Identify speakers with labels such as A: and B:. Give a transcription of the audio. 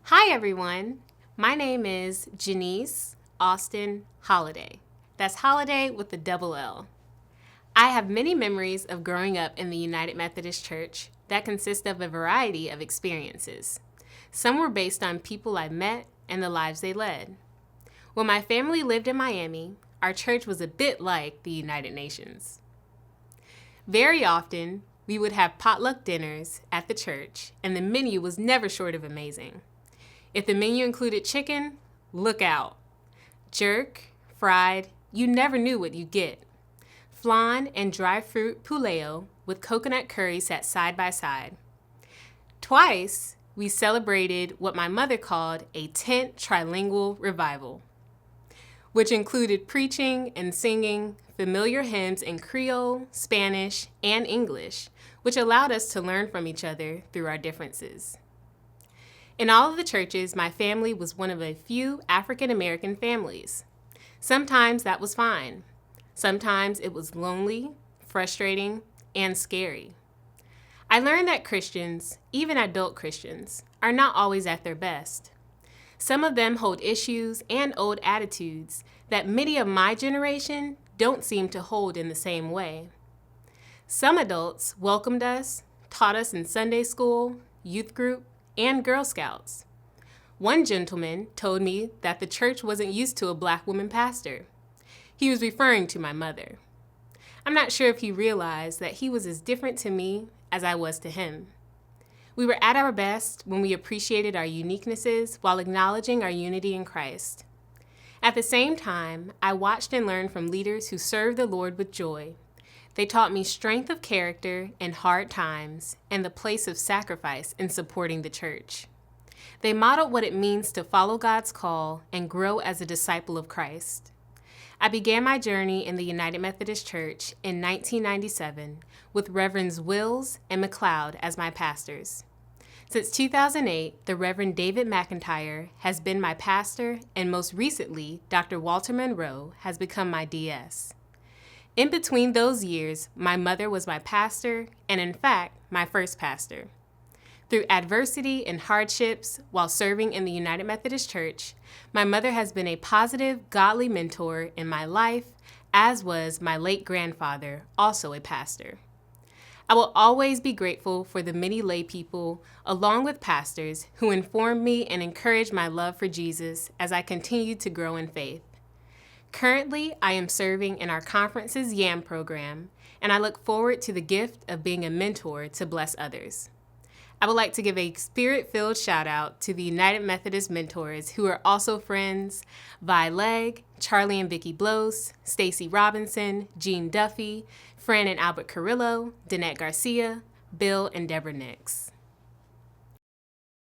A: Hi, everyone. My name is Janice Austin Holiday. That's Holiday with the double L. I have many memories of growing up in the United Methodist Church that consist of a variety of experiences. Some were based on people I met and the lives they led. When my family lived in Miami, our church was a bit like the United Nations. Very often, we would have potluck dinners at the church, and the menu was never short of amazing. If the menu included chicken, look out. Jerk, fried, you never knew what you'd get. Flan and dry fruit puleo with coconut curry sat side by side. Twice, we celebrated what my mother called a tent trilingual revival, which included preaching and singing familiar hymns in Creole, Spanish, and English, which allowed us to learn from each other through our differences. In all of the churches, my family was one of a few African American families. Sometimes that was fine. Sometimes it was lonely, frustrating, and scary. I learned that Christians, even adult Christians, are not always at their best. Some of them hold issues and old attitudes that many of my generation don't seem to hold in the same way. Some adults welcomed us, taught us in Sunday school, youth group, and Girl Scouts. One gentleman told me that the church wasn't used to a Black woman pastor. He was referring to my mother. I'm not sure if he realized that he was as different to me as I was to him. We were at our best when we appreciated our uniquenesses while acknowledging our unity in Christ. At the same time, I watched and learned from leaders who served the Lord with joy. They taught me strength of character in hard times and the place of sacrifice in supporting the church. They modeled what it means to follow God's call and grow as a disciple of Christ. I began my journey in the United Methodist Church in 1997 with Reverends Wills and McLeod as my pastors. Since 2008, the Reverend David McIntyre has been my pastor, and most recently, Dr. Walter Monroe has become my DS. In between those years, my mother was my pastor, and in fact, my first pastor. Through adversity and hardships while serving in the United Methodist Church, my mother has been a positive, godly mentor in my life, as was my late grandfather, also a pastor. I will always be grateful for the many lay people, along with pastors, who informed me and encouraged my love for Jesus as I continued to grow in faith. Currently, I am serving in our conference's YAM program, and I look forward to the gift of being a mentor to bless others. I would like to give a spirit-filled shout-out to the United Methodist mentors who are also friends: Vi Legg, Charlie and Vicki Blos, Stacy Robinson, Jean Duffy, Fran and Albert Carrillo, Danette Garcia, Bill and Deborah Nix.